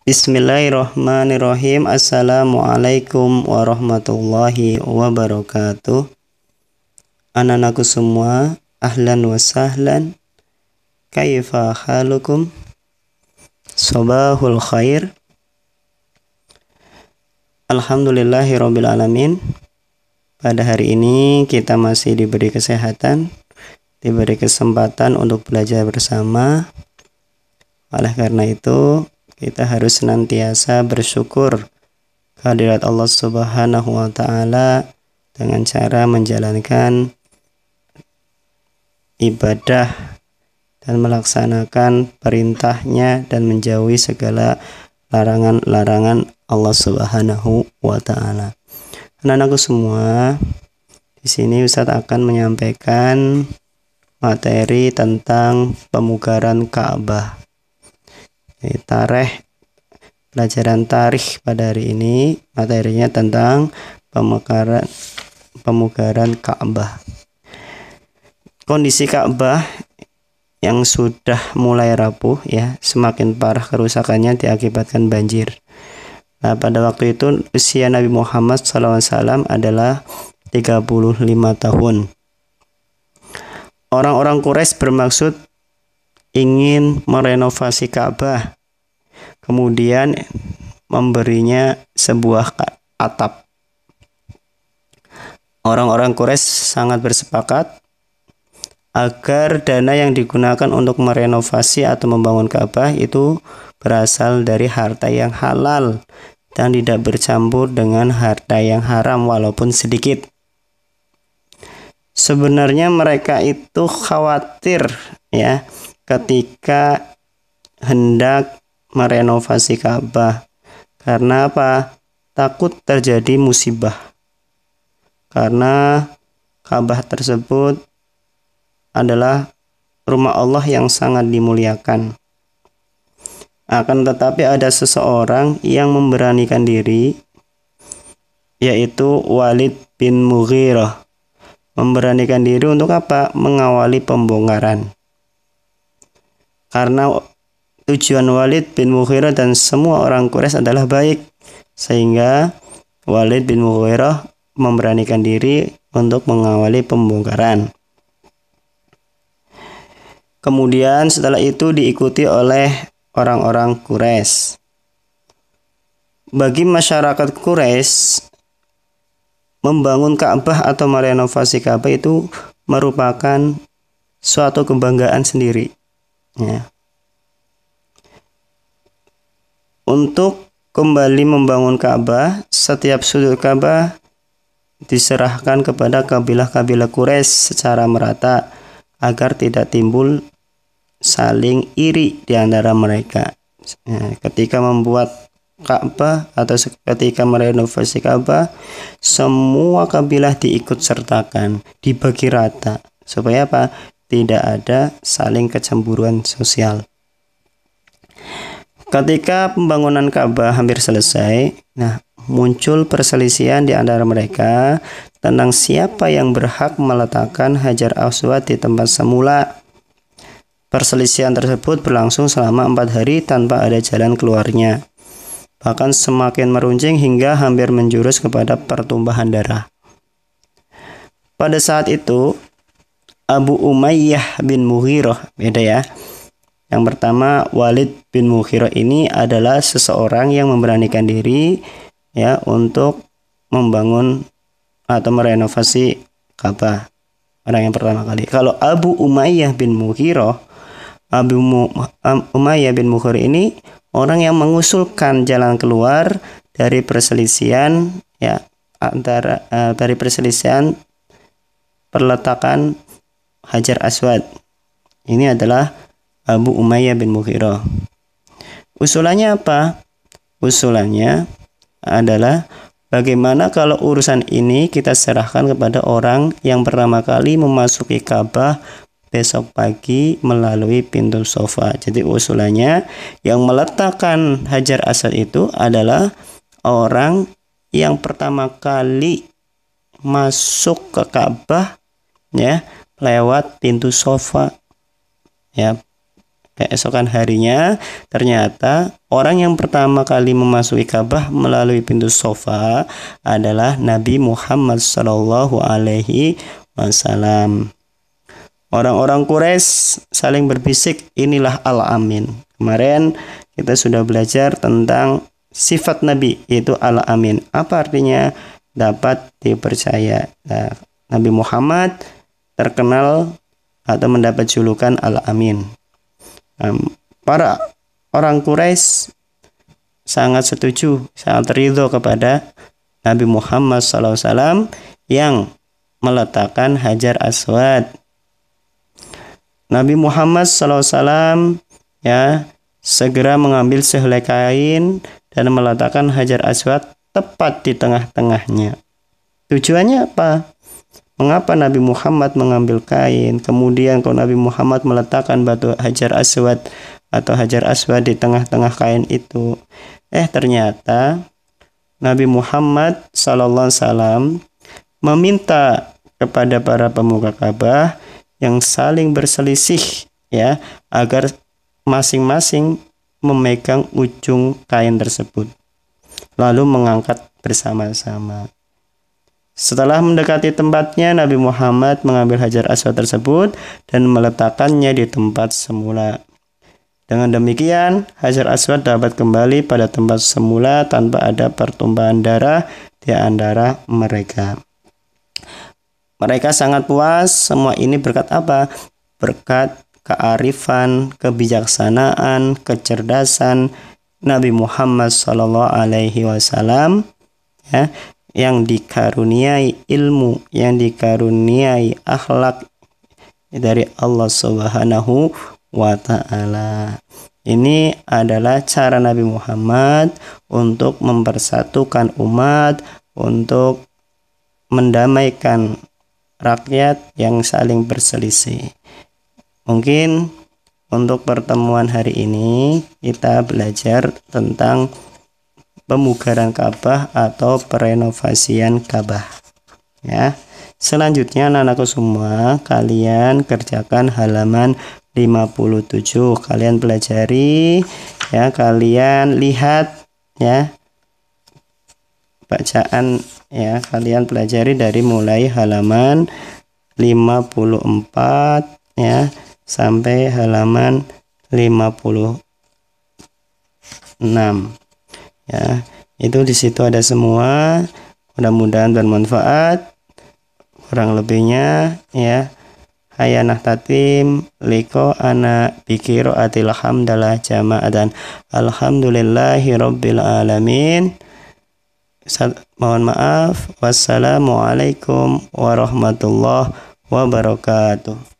Bismillahirrahmanirrahim. Assalamualaikum warahmatullahi wabarakatuh. Anak-anakku semua, ahlan wa sahlan. Kaifa halukum? Sabahul khair. Alhamdulillahirabbil alamin. Pada hari ini kita masih diberi kesehatan, diberi kesempatan untuk belajar bersama. Oleh karena itu, kita harus senantiasa bersyukur kehadirat Allah Subhanahu wa Ta'ala dengan cara menjalankan ibadah dan melaksanakan perintahnya dan menjauhi segala larangan-larangan Allah Subhanahu wa Ta'ala. Anak-anakku semua, di sini Ustadz akan menyampaikan materi tentang pemugaran Ka'bah. Pelajaran tarikh pada hari ini materinya tentang pemugaran Ka'bah. Kondisi Ka'bah yang sudah mulai rapuh, ya, semakin parah kerusakannya diakibatkan banjir. Nah, pada waktu itu usia Nabi Muhammad SAW adalah 35 tahun. Orang-orang Quraisy bermaksud ingin merenovasi Ka'bah, kemudian memberinya sebuah atap. Orang-orang Quraisy sangat bersepakat agar dana yang digunakan untuk merenovasi atau membangun Ka'bah itu berasal dari harta yang halal dan tidak bercampur dengan harta yang haram walaupun sedikit. Sebenarnya mereka itu khawatir, ya, ketika hendak merenovasi Ka'bah. Karena apa? Takut terjadi musibah. Karena Ka'bah tersebut adalah rumah Allah yang sangat dimuliakan. Akan tetapi ada seseorang yang memberanikan diri, yaitu Walid bin Mughirah. Memberanikan diri untuk apa? Mengawali pembongkaran. Karena tujuan Walid bin Mughirah dan semua orang Quraisy adalah baik, sehingga Walid bin Mughirah memberanikan diri untuk mengawali pembongkaran. Kemudian setelah itu diikuti oleh orang-orang Quraisy. Bagi masyarakat Quraisy, membangun Ka'bah atau merenovasi Ka'bah itu merupakan suatu kebanggaan sendiri. Ya. Untuk kembali membangun Ka'bah, setiap sudut Ka'bah diserahkan kepada kabilah-kabilah Quraisy secara merata agar tidak timbul saling iri di antara mereka. Ya, ketika membuat Ka'bah atau ketika merenovasi Ka'bah, semua kabilah diikut sertakan, dibagi rata, supaya apa? Tidak ada saling kecemburuan sosial. Ketika pembangunan Ka'bah hampir selesai, muncul perselisihan di antara mereka tentang siapa yang berhak meletakkan Hajar Aswad di tempat semula. Perselisihan tersebut berlangsung selama 4 hari tanpa ada jalan keluarnya. Bahkan semakin meruncing hingga hampir menjurus kepada pertumpahan darah. Pada saat itu, Abu Umayyah bin Mughirah, beda ya. Yang pertama, Walid bin Mughirah ini adalah seseorang yang memberanikan diri, ya, untuk membangun atau merenovasi Ka'bah. Orang yang pertama kali. Kalau Abu Umayyah bin Mughirah, Umayyah bin Mughirah ini orang yang mengusulkan jalan keluar dari perselisihan, ya, dari perselisihan perletakan Hajar Aswad. Ini adalah Abu Umayyah bin Mughirah. Usulannya apa? Usulannya adalah bagaimana kalau urusan ini kita serahkan kepada orang yang pertama kali memasuki Ka'bah besok pagi melalui pintu sofa. Jadi usulannya yang meletakkan Hajar Aswad itu adalah orang yang pertama kali masuk ke Ka'bah, ya, lewat pintu sofa, ya. keesokan harinya ternyata orang yang pertama kali memasuki Ka'bah melalui pintu Shafa adalah Nabi Muhammad Shallallahu Alaihi Wasallam. Orang-orang Quraisy saling berbisik, inilah Al-Amin. Kemarin kita sudah belajar tentang sifat Nabi, yaitu Al-Amin. Apa artinya? Dapat dipercaya. Nah, Nabi Muhammad terkenal atau mendapat julukan Al-Amin. Para orang Quraisy sangat setuju, sangat ridho kepada Nabi Muhammad SAW yang meletakkan Hajar Aswad. Nabi Muhammad SAW segera mengambil sehelai kain dan meletakkan Hajar Aswad tepat di tengah-tengahnya. Tujuannya apa? Mengapa Nabi Muhammad mengambil kain, kemudian kalau Nabi Muhammad meletakkan batu Hajar Aswad atau Hajar Aswad di tengah-tengah kain itu? Ternyata Nabi Muhammad SAW meminta kepada para pemuka Ka'bah yang saling berselisih agar masing-masing memegang ujung kain tersebut, lalu mengangkat bersama-sama. Setelah mendekati tempatnya, Nabi Muhammad mengambil Hajar Aswad tersebut dan meletakkannya di tempat semula. Dengan demikian, Hajar Aswad dapat kembali pada tempat semula tanpa ada pertumpahan darah di antara mereka. Mereka sangat puas. Semua ini berkat apa? Berkat kearifan, kebijaksanaan, kecerdasan Nabi Muhammad SAW yang dikaruniai ilmu, yang dikaruniai akhlak dari Allah Subhanahu wa Ta'ala. Ini adalah cara Nabi Muhammad untuk mempersatukan umat, untuk mendamaikan rakyat yang saling berselisih. Mungkin untuk pertemuan hari ini kita belajar tentang pemugaran Ka'bah atau perenovasian Ka'bah. Selanjutnya anak-anakku semua, kalian kerjakan halaman 57. Kalian pelajari kalian lihat bacaan kalian pelajari dari mulai halaman 54 sampai halaman 56. Itu di situ ada semua. Mudah-mudahan bermanfaat. Kurang lebihnya hayanah tatim liko ana bikiro atil hamdalah jama'atan alhamdulillahi rabbil alamin. Mohon maaf. Wassalamualaikum warahmatullahi wabarakatuh.